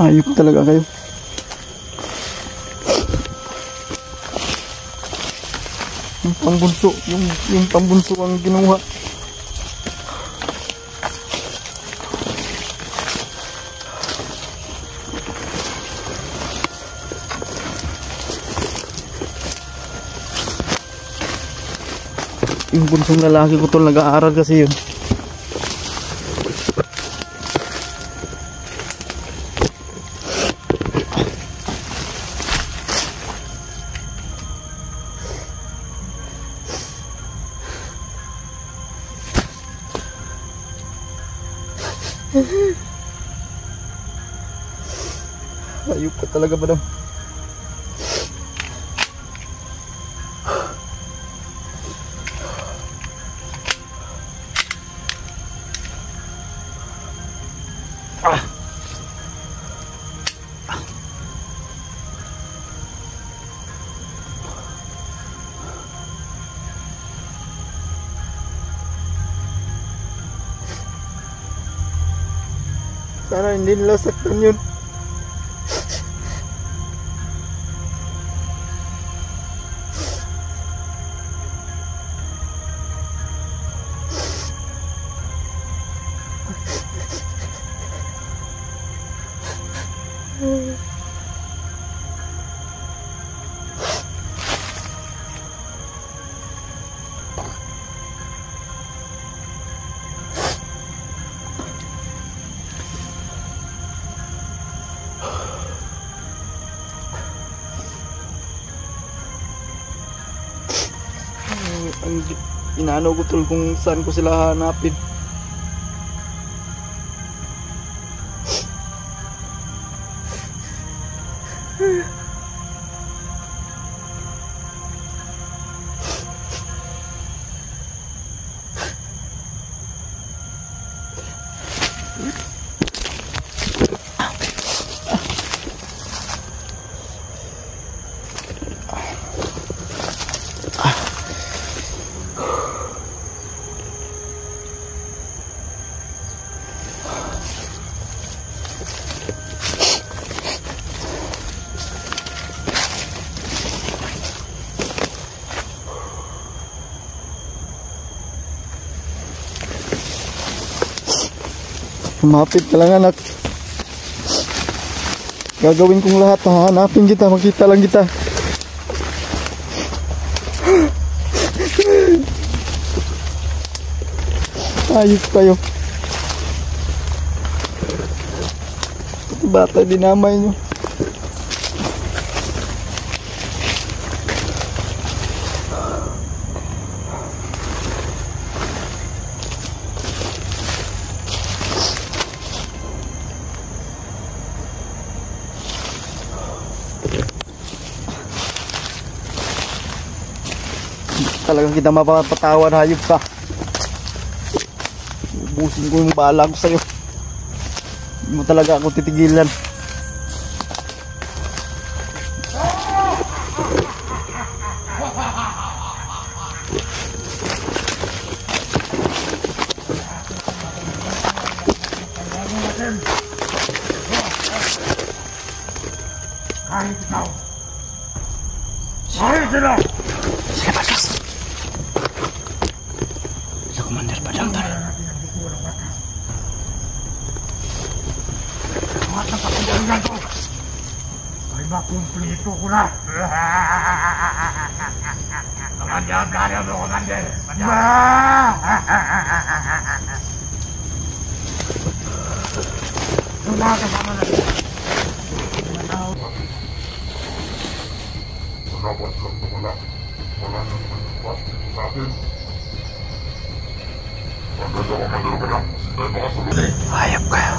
Ayop talaga kayo. Yung pambunso, yung pambunso ang ginuha. Yung bunsong lalaki ko tol, nag-aaral kasi yun. Ayup ka talaga madam. Sana hindi nila saktan yun. Ang inaano ko tol kung saan ko sila hanapin. Kumapit ka lang anak. Gagawin kong lahat, hahanapin kita, makita lang kita. Ayos kayo. Bata dinamay nyo. Talagang kita mapapatawan, hayop ka. Ubusin ko yung bala ko sa'yo. Hindi mo talaga ako titigilan. Kahit ikaw. Kahit sila. Sila Badas. Sila Commander Badang tol. Lahat ng kapangyarihan ko ay makumplito ko na. Commander, mo, Commander. Mga kasama na. Dapat lang wala. Wala nang nagpas dito sa atin. Ang ganda ko man dito ka lang. Tayo makasulong. Hayop kayo.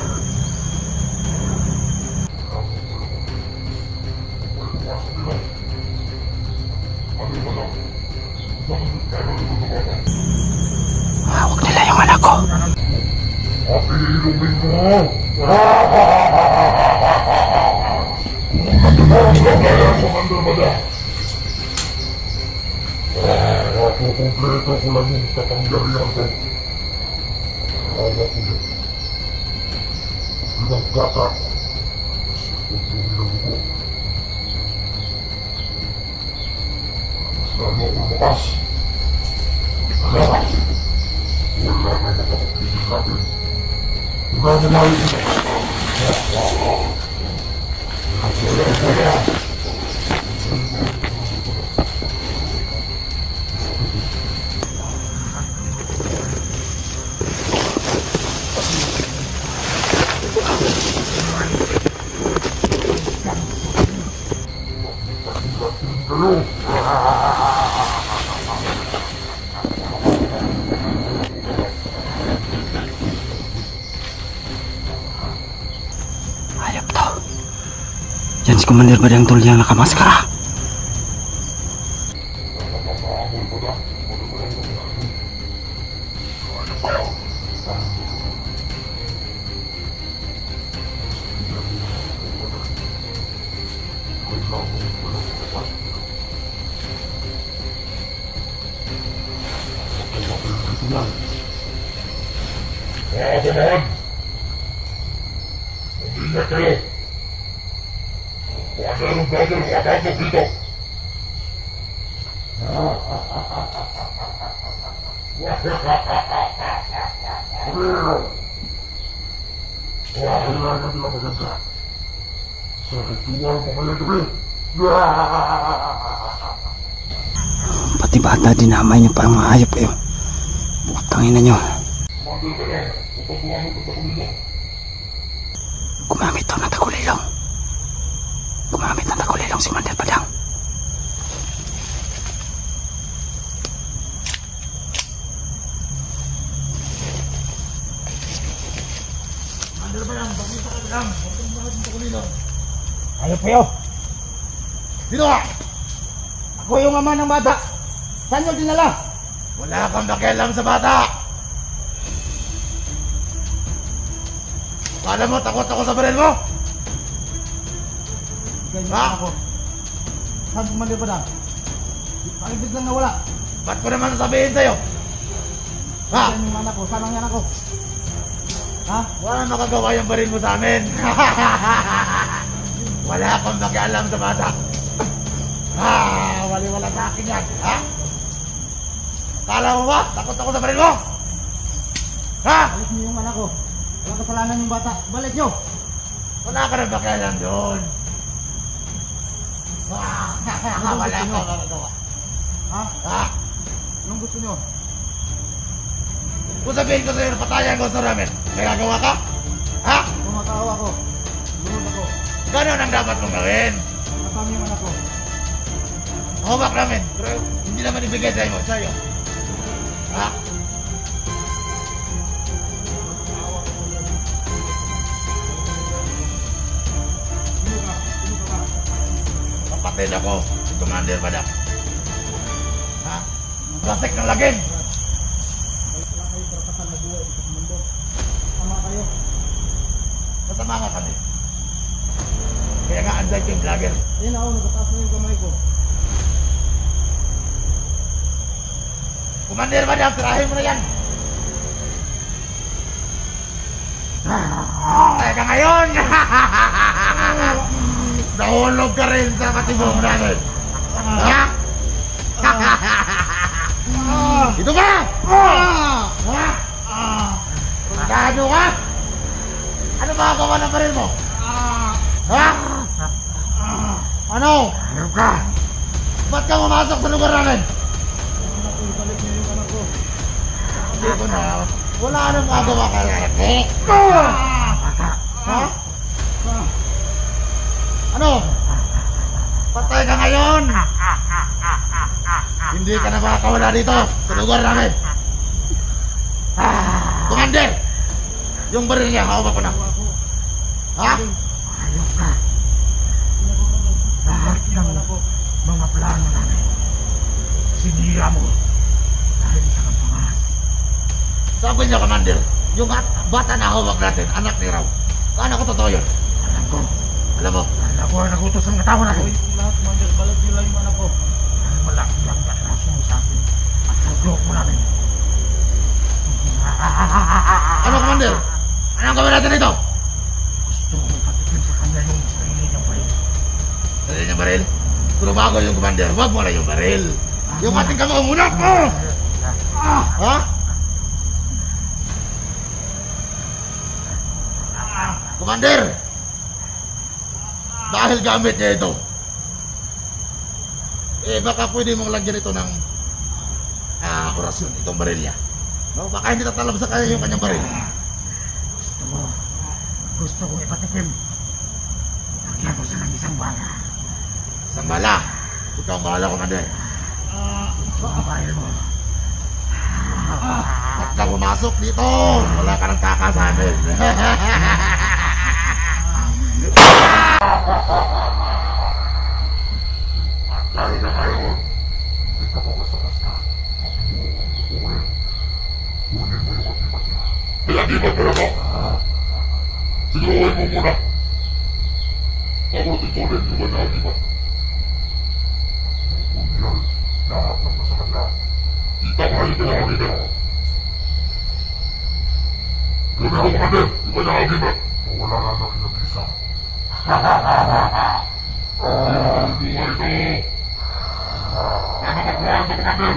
Hawak nila yung anak ko. Ilumin mo! Commander Bada! Kukumpleto ko lang yung kapangyarihan ko. Awa ko yun. Pinagkata. Lalo akong bukas. Wala. Wala na makapagpigil natin. Wala na maayos na. Wala. Hayop to. Yan si Komander Badang Tol yang nakamaskara. Mga samahan! Mag-ingat kayo! Baka merong brother makapasok dito! Wala na nila maganda! Sa ritual mo ngayong gabi! Pati bata dinamay niyo parang mga hayop kayo. Putangin na nyo. Mandal ka lang! Pagpatuhan mo sa kulilong! Gumamit to ng tagulilong. Gumamit ng tagulilong si Komander Badang. Mandal ba lang? Pagpita ka lang! Pagpatuhan mo sa kulilong! Hayop kayo! Dito ka! Ako yung ama ng bata! Saan nyo dinala? Wala kang nakialam sa bata! Kala mo takot ako sa baril mo? Ganyan Ha? ako. Saan Komander Badang? Bakit biglang nawala? Ba't ko naman sabihin sa'yo? Ha? Saan yung anak ko? Saan ang anak ko? Ha? Wala nakagawa yung baril mo sa amin. Wala akong nakialam sa bata. Ha? Wala sa akin yan. Ha? Kala mo ba? Takot ako sa baril mo? Ha? Balik niyo yung anak ko. Walang kasalanan yung bata. Balik nyo! Wala ka na nakialam doon. Wala akong nagagawa. Ha? Ha? Anong gusto nyo? Kung sabihin ko sa'yo na patayan ko sa ramen, may gagawa ka? Ha? Tumatao ako. Lunod ako. Ganon ang dapat mong gawin. Kasama yung anak ko. Hawak namin, pero hindi naman ibigay sa'yo. Ha? Kapatid ako, si Commander Badang. Ha? Klasik ng lagim. Wala kayo karapatan na buhay sa mundo. Tama kayo. Masama nga kami. Kaya nga anday ko yung vlogger. Ayun ako, nagataas na yung kamay ko. Commander Badang, tirahin mo na yan. Teka ngayon! Nahulog ka rin sa katibong namin. Ha? Ito ba? Ha? Magkano ka? Ano makagawa ng baril mo? Ha? Ano? Ano ka? Ba't ka pumasok sa lugar namin? Anak ko, balik niyo yung anak ko. Hindi ko na. Wala nang magawa ka lalaki. Ha? Ano? Patay ka ngayon! Hindi ka na makakawala dito sa lugar namin. Commander! Yung baril niya, hawak ko na. Ha? Ayok ka. Lahat ng mga plano namin, sinira mo dahil sa kampangas. Sabi niya, Commander, yung bata na hawak natin, anak ni Raw. Paano ko totoo yun? Alam ko. Alam mo, nagutos ang tao natin. Gawin kong lahat, Commander. Balik niyo lang yung anak ko. Dahil malaki ang gatraso mo sa atin at sa grupo namin. Ano, Commander? Anong gawin natin ito? Gusto ko patikin sa kanya yung sarili kanyang baril. Pero bago yung commander, wag mo na yung baril. Yung ating kamao muna po! Ha? Commander! Dahil gamit niya ito, baka pwede mong lagyan ito ng orasyon, itong baril niya. No? Baka hindi tatalab sa kanya yung kanyang baril. Gusto ko ipatikim. Lagyan ko siya ng isang bala. Isang bala. Ikaw ang bahala, Commander. Babayan mo. At ka pumasok dito. Wala ka nang kakasanin. At dahil na ngayon, dito ko sa kasta. Kunin mo yung akibat niya. May akibat pala mo? Siguruhin mo muna. Ako tituloy yung mga akibat. Kunyal, lahat ng masakanda. Kita ko ngayon yung akibat. Kunin mo, Commander, yung mga akibat. Wala na nakin ang isa. Buhay ito. Ano makuhaan ito, Commander?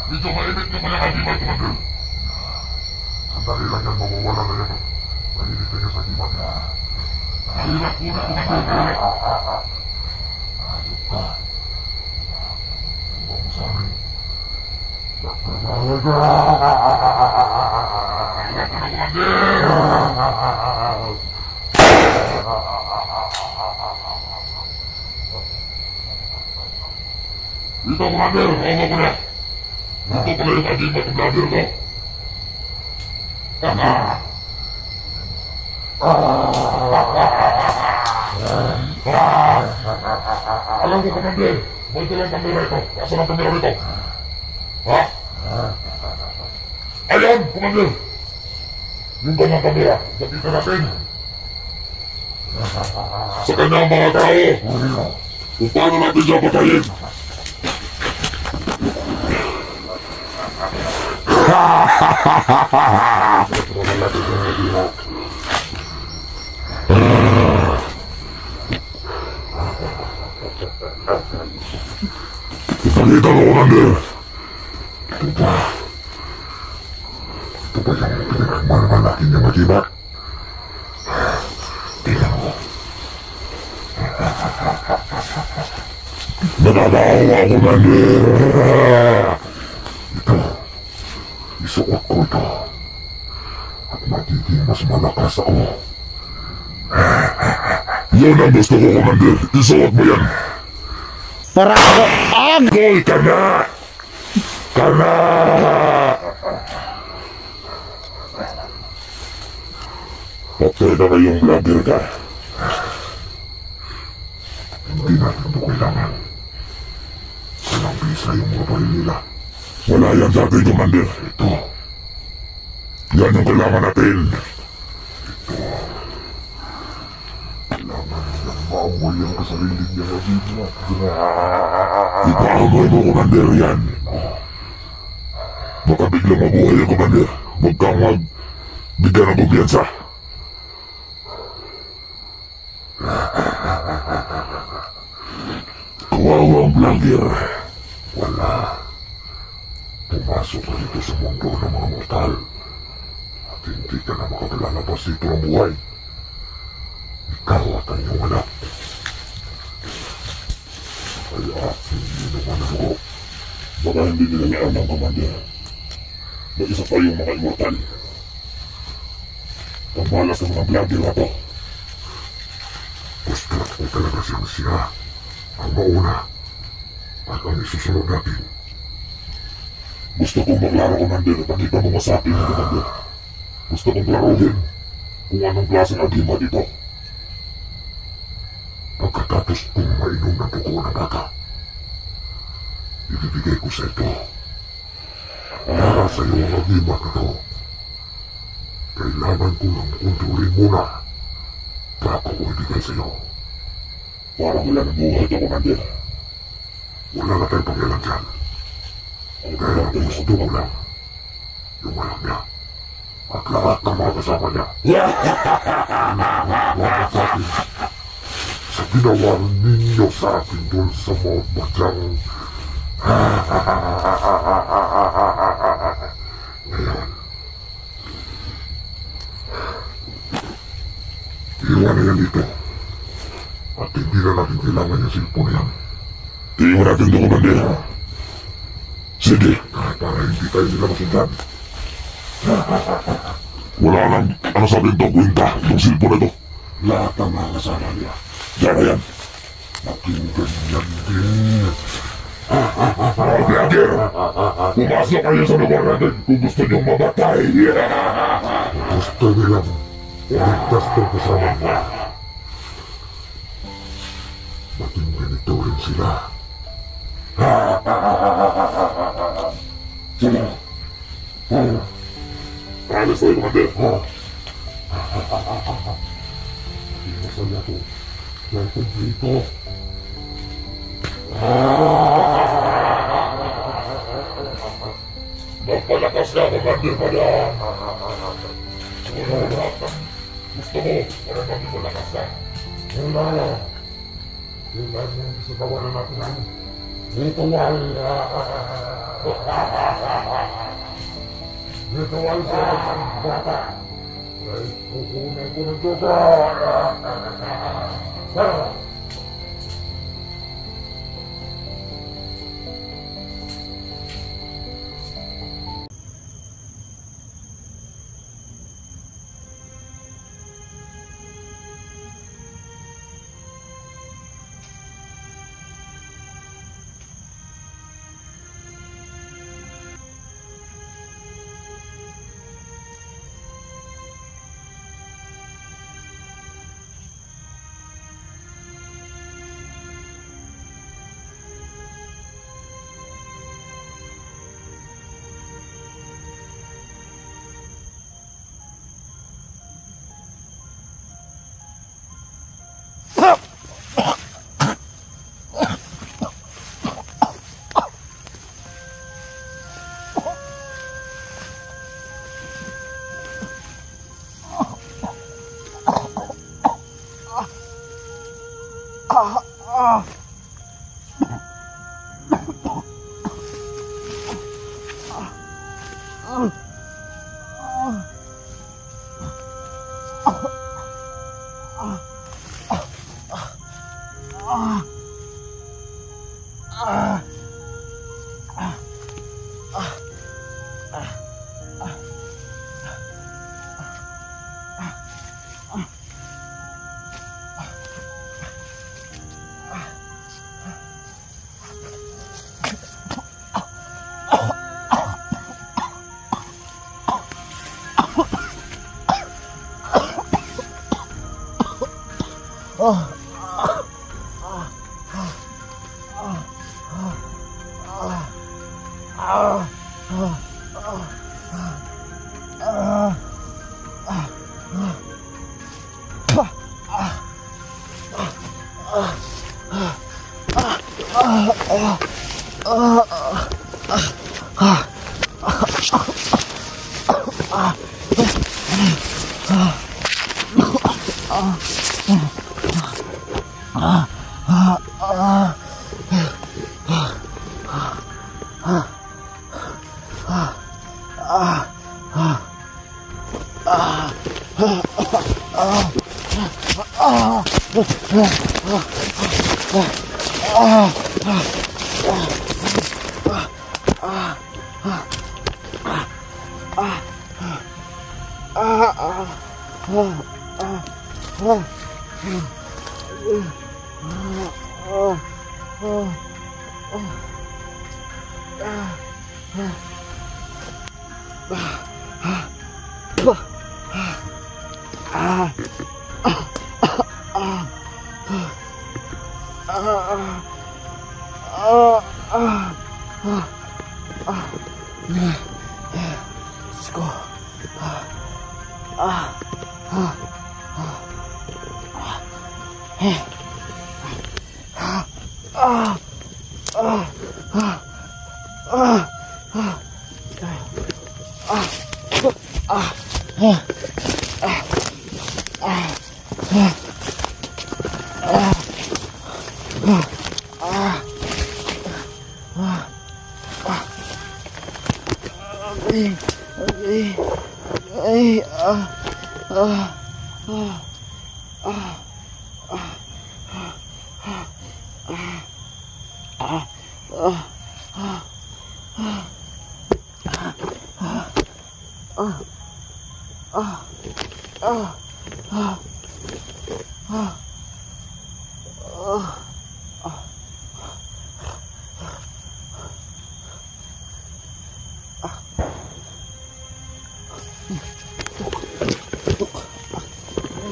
Medyo mainit yung mga akibat, Commander. Sandali lang yan, mawawala na yan. Mainit na yan sa akibat niya. Akibat ko na, Commander. Ayok ka. Huwag mo sa amin. Nagpapawag ka. Akibat ko na, Commander. Dito, Commander, hawa ko na. Dito ko na yung akibat ng bladder ko. Alam ko, Commander, may dalang kamera ito. Asan ang kamera nito? Ha? Ayan, Commander! Yung ganyang kamera, nakita natin. Sa kanyang mga tao, kung paano natin siya patayin. Ipakita mo, Commander. Ito ba yung pinagmalmalaki niyang akibat? Tingnan mo. Nananawa, Commander. Ito, isuot ko ito. At magiging mas malakas ako. Yan ang gusto ko, Commander. Isuot mo yan. Para ako, Agoy ka na! Ka na! Patay na kayong vlogger ka. Hindi natin ito kailangan. Walang bisa yung mga baril nila. Wala yan sa atin, Commander. Ito. Yan yung kailangan natin. Ito. Kailangan nilang maamoy ang kasarili niya na bibla. Ipaamoy mo, Commander, yan. Baka biglang mabuhay ang Commander. Huwag kang bigyan ng kumpiyansa. Kawawang vlogger. Wala. Pumasok ka dito sa mundo ng mga mortal. At hindi ka na makapalalabas dito ng buhay. Ikaw at ang iyong anak. Kaya hindi naman ako. Baka hindi nila naaman, Commander. Na isa pa yung mga immortal. Pagmalas ng mga vlogger na to. Gusto ko talaga siyang siya. Ang mauna. At ang isusunod natin. Gusto kong maglaro, Commander. Pakita mo sa akin, Commander. Gusto kong laruhin kung anong klaseng agimat ito. Pagkatapos kong mainom ng dugo ng bata, ibibigay ko sa ito. Para sa iyo ang agimat na ito. Kailangan ko lang kontrolin muna bago ko ibigay sa iyo. Parang wala ng buhay ito, Commander. Wala na tayong pangilan dyan. Kaya gusto ko lang yung alam niya at lahat ng mga kasama niya. Wala sa akin sa ginawa ninyo sa akin doon sa Mount Batyang. Ngayon, iwan na yan dito. At hindi na natin kailangan yung cellphone yan. Iwan natin doon, Commander. Sige, para hindi tayo nila masundan. Wala nang ano sabi nito, kwenta, itong cellphone na ito. Lahat ng mga kasama niya. Diyan na yan. Pakinggan yan din. Vlogger, pumasok kayo sa lugar natin kung gusto niyong mabatay. Gusto nilang iligtas ng kasama mo. Maging ganito rin sila. Sige. Alis tayo, Commander. Iwasan niya ito. Dahil kung dito. Magpalakas ka, Commander Padang. Wala lahat ng gusto mo para maging malakas ka. Wala. Kailan mo gusto tawanan natin ang ritual. Ritual sa isang bata. Dahil kukunin ko ng dugo. Let's go. Okay. Okay. Ay,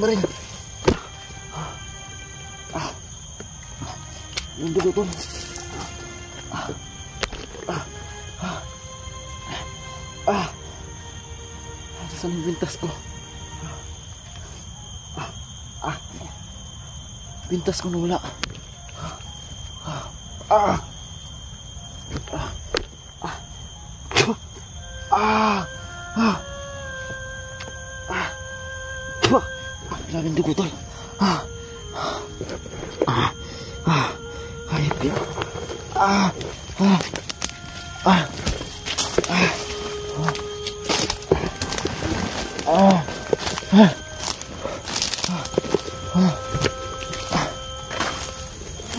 baril. Yung dugo to. Saan yung bintas ko? Bintas ko nawala. Grabing dugo tol. Hayop yun.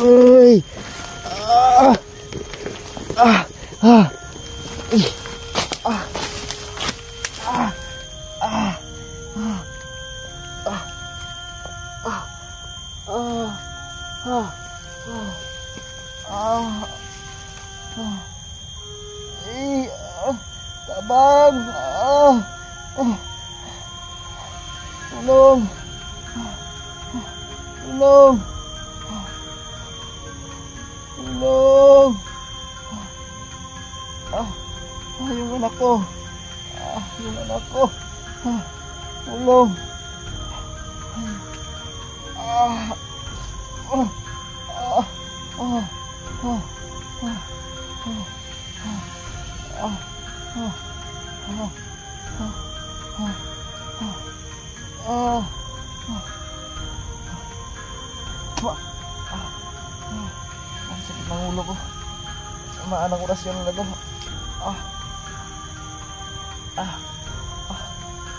Uy. Tabang. Tulong. Tulong. Tulong. Yung anak ko. Yung anak ko. Tulong. Ang sakit ng ulo ko. Maanang orasyon na to.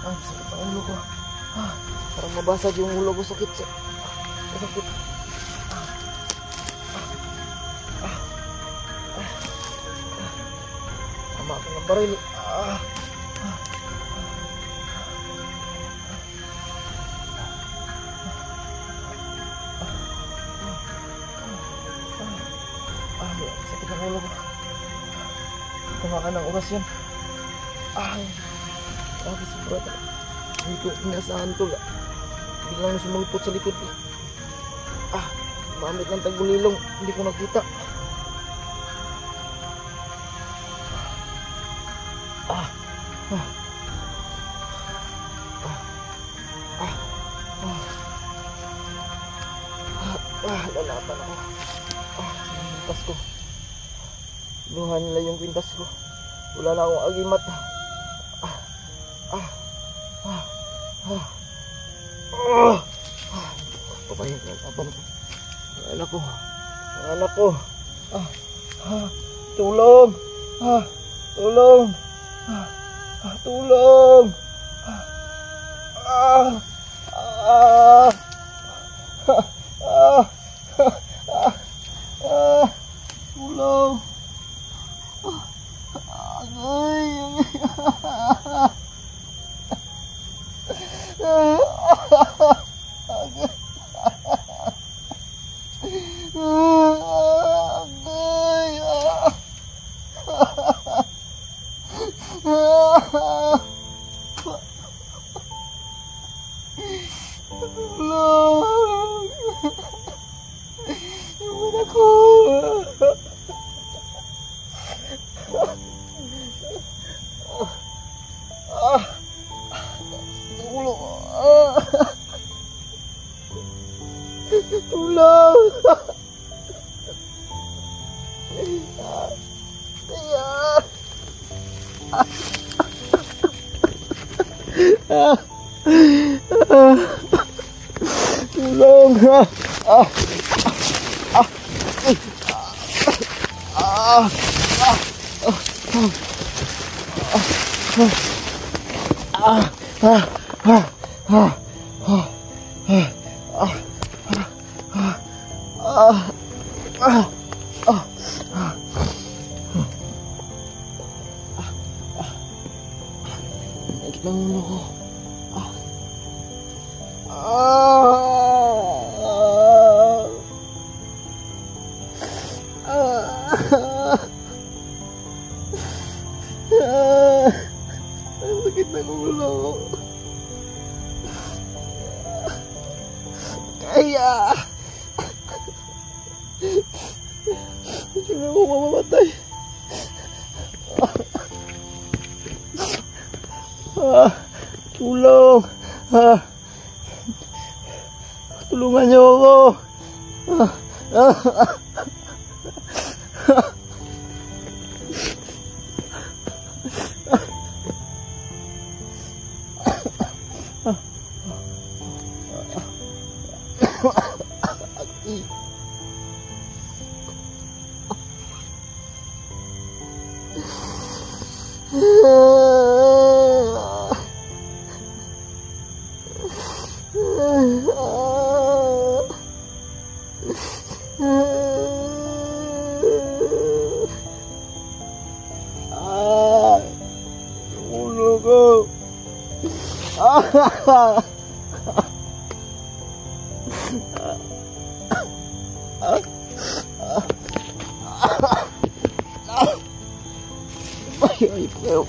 Ang sakit ng ulo ko. Parang mabasag yung ulo ko. Sakit. Sakit. Tama ako ng baril. Sakit ng ulo ko. Tama ka ng orasyon. Grabe sobra talaga. Hindi ko inasahan to. Biglang na sumulpot sa likod. Mamit ng tagulilong. Hindi ko nakita. Lalaban ako. Yung kwintas ko. Luha nila yung kwintas ko. Wala na akong agimat. Papahin ko ang laban ko. Ang anak ko. Ang anak ko. Tulong. Tulong. Tulong. Tulong. Tulong. Tulong. Sakit ng ulo ko. Ang sakit ng ulo ko. Kaya hindi na ako mamamatay. Tulong. Tulungan niyo ako. Ulo ko. Ay, pero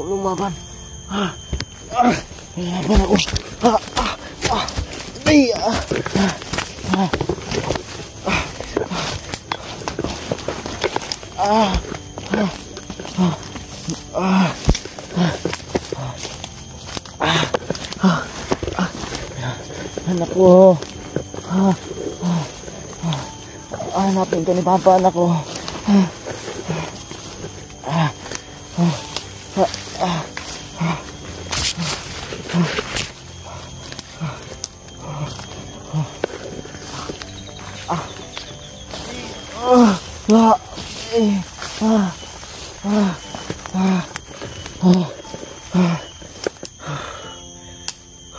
lumaban. Lumaban ako. Anak ko. Hanapin ko ni Papa, anak ko.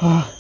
Ah.